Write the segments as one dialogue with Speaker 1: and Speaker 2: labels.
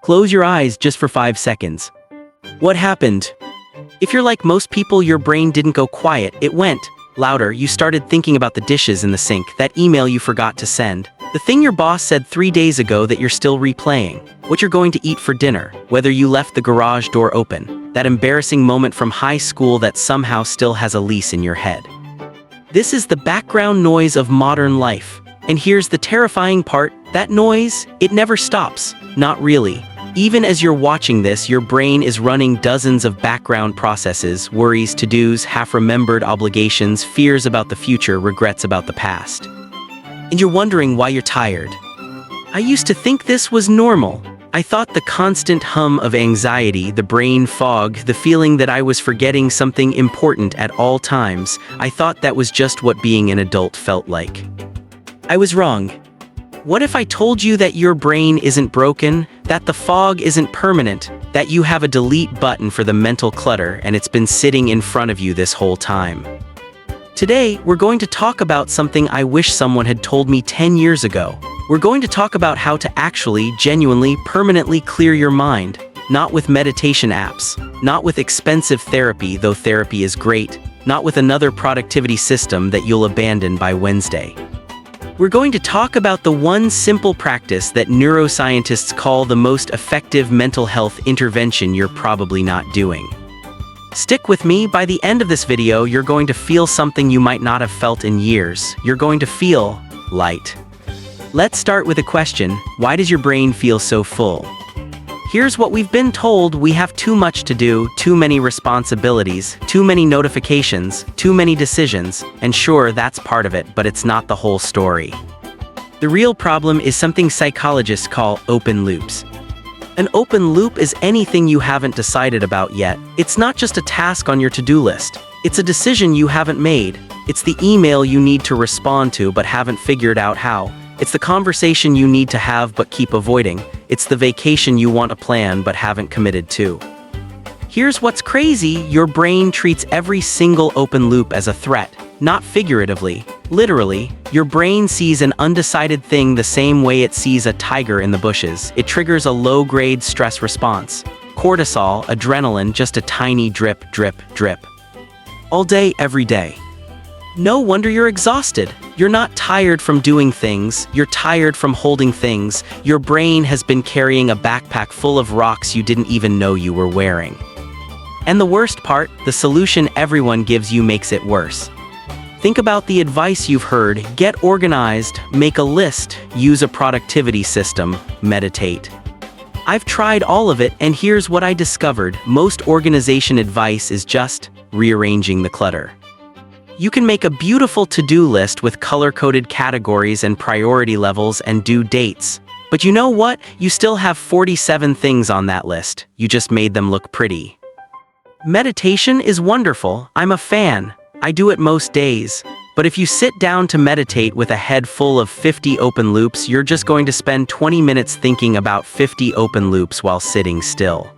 Speaker 1: Close your eyes just for 5 seconds. What happened? If you're like most people, your brain didn't go quiet, it went louder. You started thinking about the dishes in the sink, that email you forgot to send, the thing your boss said 3 days ago that you're still replaying, what you're going to eat for dinner, whether you left the garage door open, that embarrassing moment from high school that somehow still has a lease in your head. This is the background noise of modern life. And here's the terrifying part, that noise, it never stops. Not really. Even as you're watching this, your brain is running dozens of background processes, worries, to-dos, half-remembered obligations, fears about the future, regrets about the past. And you're wondering why you're tired. I used to think this was normal. I thought the constant hum of anxiety, the brain fog, the feeling that I was forgetting something important at all times, I thought that was just what being an adult felt like. I was wrong. What if I told you that your brain isn't broken, that the fog isn't permanent, that you have a delete button for the mental clutter and it's been sitting in front of you this whole time? Today, we're going to talk about something I wish someone had told me 10 years ago. We're going to talk about how to actually, genuinely, permanently clear your mind, not with meditation apps, not with expensive therapy, though therapy is great, not with another productivity system that you'll abandon by Wednesday. We're going to talk about the one simple practice that neuroscientists call the most effective mental health intervention you're probably not doing. Stick with me. By the end of this video, you're going to feel something you might not have felt in years. You're going to feel light. Let's start with a question. Why does your brain feel so full? Here's what we've been told: we have too much to do, too many responsibilities, too many notifications, too many decisions, and sure, that's part of it, but it's not the whole story. The real problem is something psychologists call open loops. An open loop is anything you haven't decided about yet. It's not just a task on your to-do list. It's a decision you haven't made. It's the email you need to respond to but haven't figured out how. It's the conversation you need to have but keep avoiding. It's the vacation you want to plan but haven't committed to. Here's what's crazy: your brain treats every single open loop as a threat, not figuratively. Literally, your brain sees an undecided thing the same way it sees a tiger in the bushes. It triggers a low-grade stress response. Cortisol, adrenaline, just a tiny drip, drip, drip. All day, every day. No wonder you're exhausted. You're not tired from doing things, you're tired from holding things. Your brain has been carrying a backpack full of rocks you didn't even know you were wearing. And the worst part, the solution everyone gives you makes it worse. Think about the advice you've heard: get organized, make a list, use a productivity system, meditate. I've tried all of it, and here's what I discovered: most organization advice is just rearranging the clutter. You can make a beautiful to-do list with color-coded categories and priority levels and due dates. But you know what? You still have 47 things on that list. You just made them look pretty. Meditation is wonderful. I'm a fan. I do it most days. But if you sit down to meditate with a head full of 50 open loops, you're just going to spend 20 minutes thinking about 50 open loops while sitting still.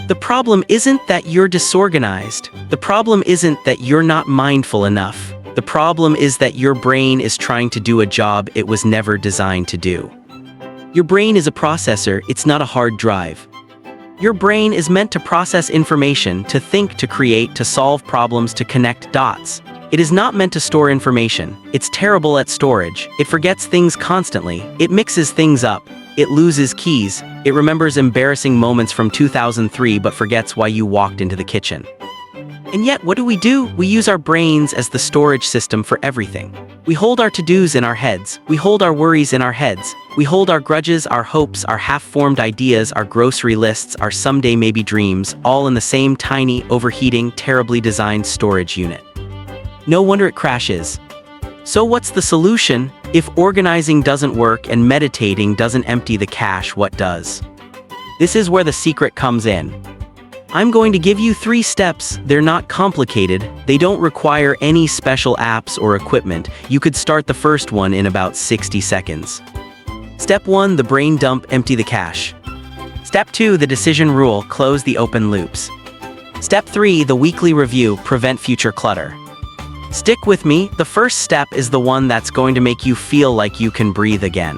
Speaker 1: The problem isn't that you're disorganized. The problem isn't that you're not mindful enough. The problem is that your brain is trying to do a job it was never designed to do. Your brain is a processor, it's not a hard drive. Your brain is meant to process information, to think, to create, to solve problems, to connect dots. It is not meant to store information. It's terrible at storage. It forgets things constantly. It mixes things up. It loses keys. It remembers embarrassing moments from 2003 but forgets why you walked into the kitchen. And yet, what do? We use our brains as the storage system for everything. We hold our to-dos in our heads. We hold our worries in our heads. We hold our grudges, our hopes, our half-formed ideas, our grocery lists, our someday maybe dreams, all in the same tiny, overheating, terribly designed storage unit. No wonder it crashes. So what's the solution? If organizing doesn't work and meditating doesn't empty the cache, what does? This is where the secret comes in. I'm going to give you 3 steps. They're not complicated. They don't require any special apps or equipment. You could start the first one in about 60 seconds. Step 1, the brain dump, empty the cache. Step 2, the decision rule, close the open loops. Step 3, the weekly review, prevent future clutter. Stick with me. The first step is the one that's going to make you feel like you can breathe again.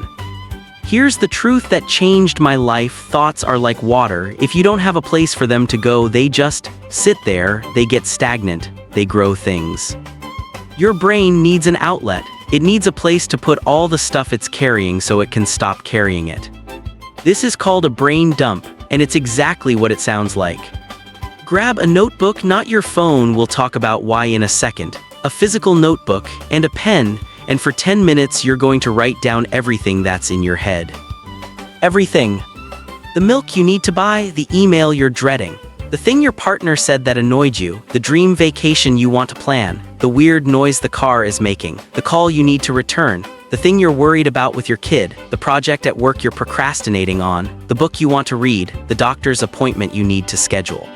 Speaker 1: Here's the truth that changed my life. Thoughts are like water. If you don't have a place for them to go, they just sit there, they get stagnant, they grow things. Your brain needs an outlet. It needs a place to put all the stuff it's carrying so it can stop carrying it. This is called a brain dump, and it's exactly what it sounds like. Grab a notebook, not your phone, we'll talk about why in a second. A physical notebook and a pen, and for 10 minutes you're going to write down everything that's in your head. Everything. The milk you need to buy, the email you're dreading, the thing your partner said that annoyed you, the dream vacation you want to plan, the weird noise the car is making, the call you need to return, the thing you're worried about with your kid, the project at work you're procrastinating on, the book you want to read, the doctor's appointment you need to schedule.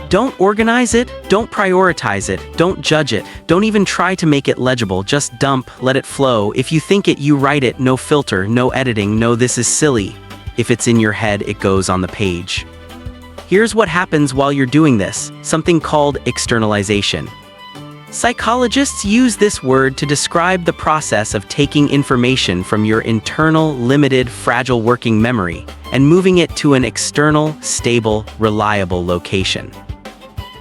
Speaker 1: Don't organize it, don't prioritize it, don't judge it, don't even try to make it legible, just dump, let it flow. If you think it, you write it, no filter, no editing, no this is silly. If it's in your head, it goes on the page. Here's what happens while you're doing this, something called externalization. Psychologists use this word to describe the process of taking information from your internal, limited, fragile working memory and moving it to an external, stable, reliable location.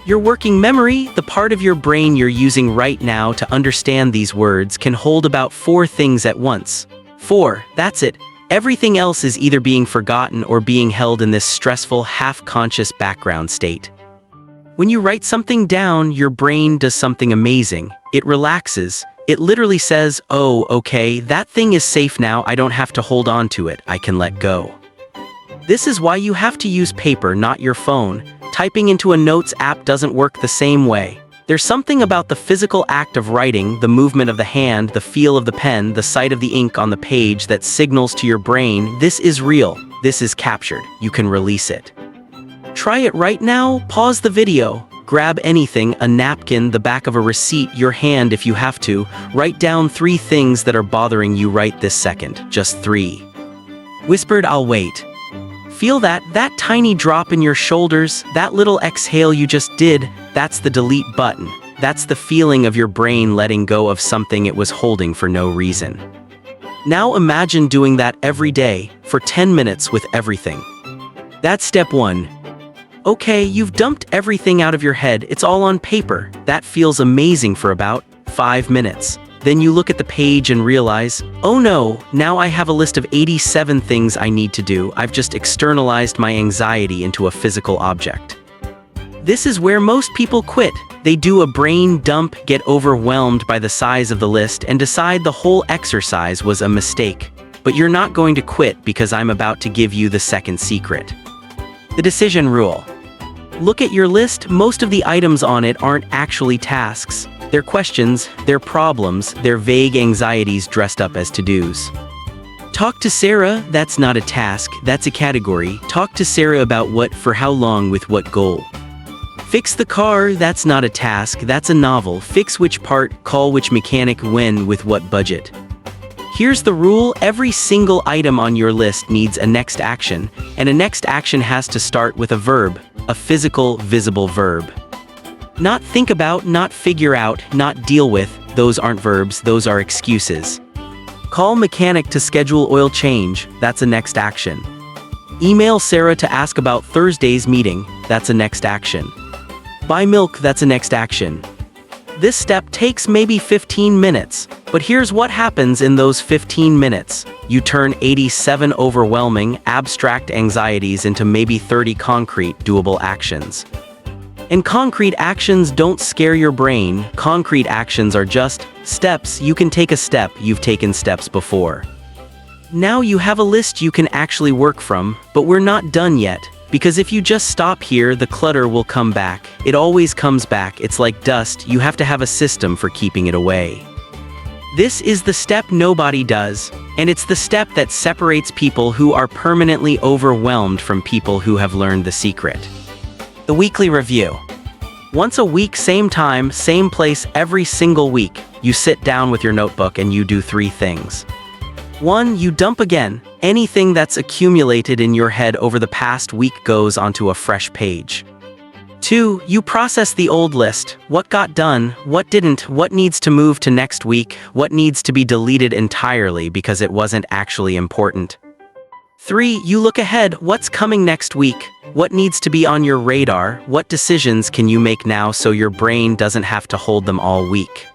Speaker 1: Your working memory, the part of your brain you're using right now to understand these words, can hold about 4 things at once. 4, that's it. Everything else is either being forgotten or being held in this stressful, half-conscious background state. When you write something down, your brain does something amazing. It relaxes. It literally says, oh, okay, that thing is safe now, I don't have to hold on to it, I can let go. This is why you have to use paper, not your phone. Typing into a notes app doesn't work the same way. There's something about the physical act of writing, the movement of the hand, the feel of the pen, the sight of the ink on the page that signals to your brain, this is real, this is captured, you can release it. Try it right now, pause the video, grab anything, a napkin, the back of a receipt, your hand if you have to, write down 3 things that are bothering you right this second, just 3. Whispered, I'll wait. Feel that tiny drop in your shoulders, that little exhale you just did, that's the delete button. That's the feeling of your brain letting go of something it was holding for no reason. Now imagine doing that every day, for 10 minutes with everything. That's step 1. Okay, you've dumped everything out of your head, it's all on paper. That feels amazing for about 5 minutes. Then you look at the page and realize, oh no, now I have a list of 87 things I need to do. I've just externalized my anxiety into a physical object. This is where most people quit. They do a brain dump, get overwhelmed by the size of the list, and decide the whole exercise was a mistake. But you're not going to quit because I'm about to give you the second secret. The decision rule. Look at your list, most of the items on it aren't actually tasks. They're questions, they're problems, they're vague anxieties dressed up as to-dos. Talk to Sarah, that's not a task, that's a category. Talk to Sarah about what, for how long, with what goal. Fix the car, that's not a task, that's a novel. Fix which part, call which mechanic, when, with what budget. Here's the rule, every single item on your list needs a next action, and a next action has to start with a verb, a physical, visible verb. Not think about, not figure out, not deal with, those aren't verbs, those are excuses. Call mechanic to schedule oil change, that's a next action. Email Sarah to ask about Thursday's meeting, that's a next action. Buy milk, that's a next action. This step takes maybe 15 minutes, but here's what happens in those 15 minutes. You turn 87 overwhelming, abstract anxieties into maybe 30 concrete, doable actions. And concrete actions don't scare your brain. Concrete actions are just steps. You can take a step, you've taken steps before. Now you have a list you can actually work from, but we're not done yet. Because if you just stop here, the clutter will come back. It always comes back, it's like dust, you have to have a system for keeping it away. This is the step nobody does, and it's the step that separates people who are permanently overwhelmed from people who have learned the secret. The weekly review. Once a week, same time, same place, every single week, you sit down with your notebook and you do 3 things. 1. You dump again. Anything that's accumulated in your head over the past week goes onto a fresh page. 2. You process the old list. What got done, what didn't, what needs to move to next week, what needs to be deleted entirely because it wasn't actually important. 3. You look ahead. What's coming next week? What needs to be on your radar? What decisions can you make now so your brain doesn't have to hold them all week?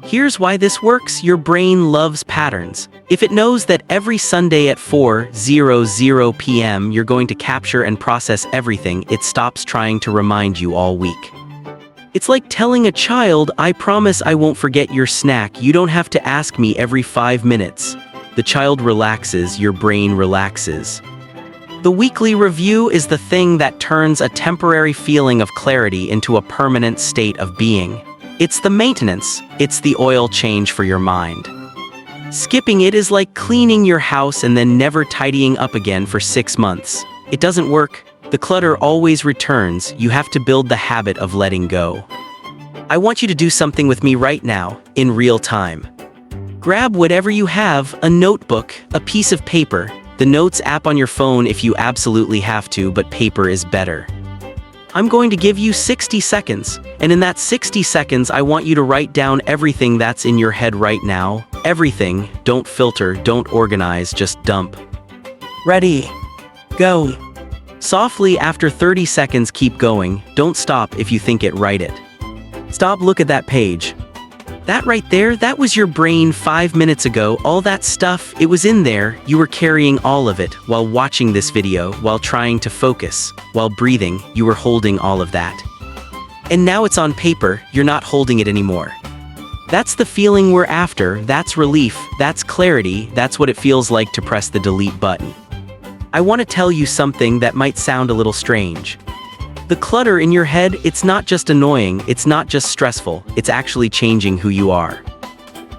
Speaker 1: Here's why this works. Your brain loves patterns. If it knows that every Sunday at 4:00 p.m. you're going to capture and process everything, it stops trying to remind you all week. It's like telling a child, I promise I won't forget your snack, you don't have to ask me every 5 minutes. The child relaxes, your brain relaxes. The weekly review is the thing that turns a temporary feeling of clarity into a permanent state of being. It's the maintenance, it's the oil change for your mind. Skipping it is like cleaning your house and then never tidying up again for 6 months. It doesn't work. The clutter always returns. You have to build the habit of letting go. I want you to do something with me right now, in real time. Grab whatever you have, a notebook, a piece of paper, the Notes app on your phone if you absolutely have to, but paper is better. I'm going to give you 60 seconds, and in that 60 seconds I want you to write down everything that's in your head right now. Everything. Don't filter, don't organize, just dump. Ready? Go. Softly after 30 seconds keep going, don't stop if you think it, write it. Stop, look at that page. That right there, that was your brain 5 minutes ago. All that stuff, it was in there, you were carrying all of it while watching this video, while trying to focus, while breathing, you were holding all of that. And now it's on paper, you're not holding it anymore. That's the feeling we're after, that's relief, that's clarity, that's what it feels like to press the delete button. I want to tell you something that might sound a little strange. The clutter in your head, it's not just annoying, it's not just stressful, it's actually changing who you are.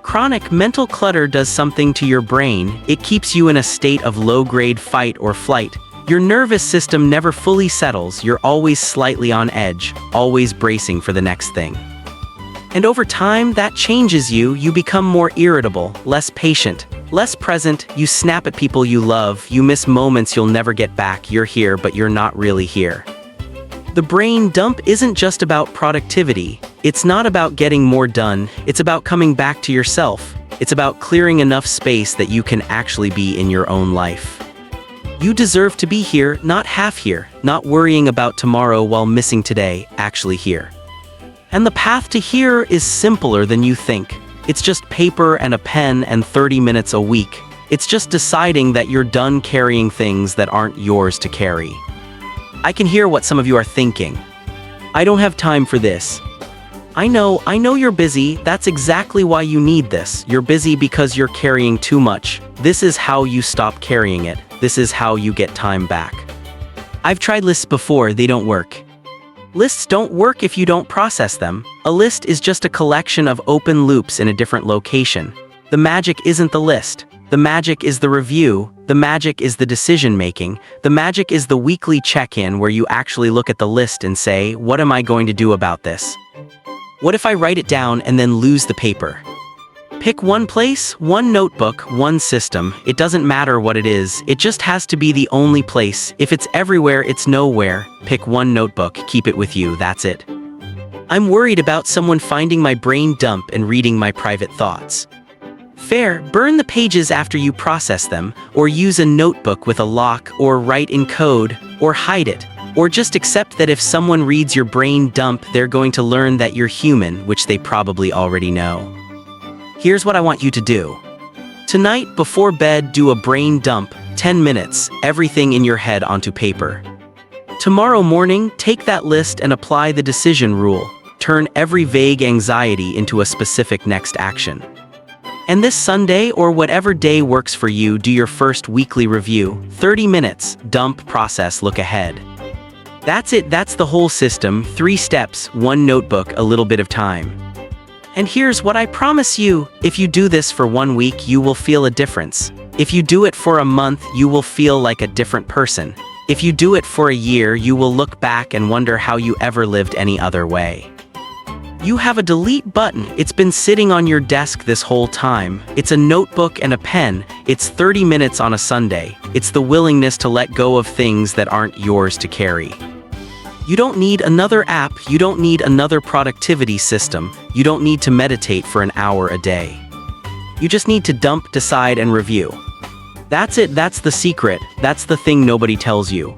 Speaker 1: Chronic mental clutter does something to your brain. It keeps you in a state of low-grade fight or flight. Your nervous system never fully settles, you're always slightly on edge, always bracing for the next thing. And over time, that changes you. You become more irritable, less patient, less present, you snap at people you love, you miss moments you'll never get back, you're here but you're not really here. The brain dump isn't just about productivity. It's not about getting more done. It's about coming back to yourself. It's about clearing enough space that you can actually be in your own life. You deserve to be here, not half here, not worrying about tomorrow while missing today, actually here. And the path to here is simpler than you think. It's just paper and a pen and 30 minutes a week. It's just deciding that you're done carrying things that aren't yours to carry. I can hear what some of you are thinking. I don't have time for this. I know you're busy. That's exactly why you need this. You're busy because you're carrying too much. This is how you stop carrying it. This is how you get time back. I've tried lists before, they don't work. Lists don't work if you don't process them. A list is just a collection of open loops in a different location. The magic isn't the list. The magic is the review. The magic is the decision-making. The magic is the weekly check-in where you actually look at the list and say, what am I going to do about this? What if I write it down and then lose the paper? Pick one place, one notebook, one system. It doesn't matter what it is. It just has to be the only place. If it's everywhere, it's nowhere. Pick one notebook, keep it with you, that's it. I'm worried about someone finding my brain dump and reading my private thoughts. Fair, burn the pages after you process them, or use a notebook with a lock, or write in code, or hide it. Or just accept that if someone reads your brain dump, they're going to learn that you're human, which they probably already know. Here's what I want you to do. Tonight, before bed, do a brain dump, 10 minutes, everything in your head onto paper. Tomorrow morning, take that list and apply the decision rule. Turn every vague anxiety into a specific next action. And this Sunday, or whatever day works for you, do your first weekly review. 30 minutes, dump, process, look ahead. That's it, that's the whole system. 3 steps, 1 notebook, a little bit of time. And here's what I promise you, if you do this for 1 week, you will feel a difference. If you do it for a month, you will feel like a different person. If you do it for a year, you will look back and wonder how you ever lived any other way. You have a delete button. It's been sitting on your desk this whole time. It's a notebook and a pen. It's 30 minutes on a Sunday. It's the willingness to let go of things that aren't yours to carry. You don't need another app, you don't need another productivity system, you don't need to meditate for an hour a day. You just need to dump, decide, and review. That's it, that's the secret, that's the thing nobody tells you.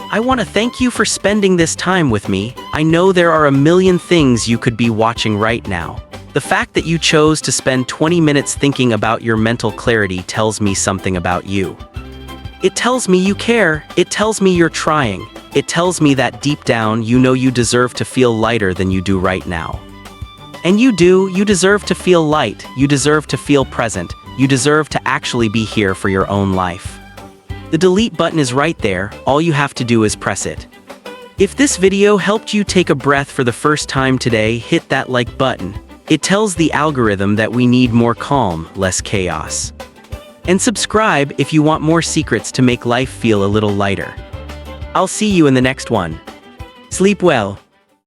Speaker 1: I want to thank you for spending this time with me. I know there are a million things you could be watching right now. The fact that you chose to spend 20 minutes thinking about your mental clarity tells me something about you. It tells me you care, it tells me you're trying, it tells me that deep down you know you deserve to feel lighter than you do right now. And you do, you deserve to feel light, you deserve to feel present, you deserve to actually be here for your own life. The delete button is right there, all you have to do is press it. If this video helped you take a breath for the first time today, hit that like button. It tells the algorithm that we need more calm, less chaos. And subscribe if you want more secrets to make life feel a little lighter. I'll see you in the next one. Sleep well.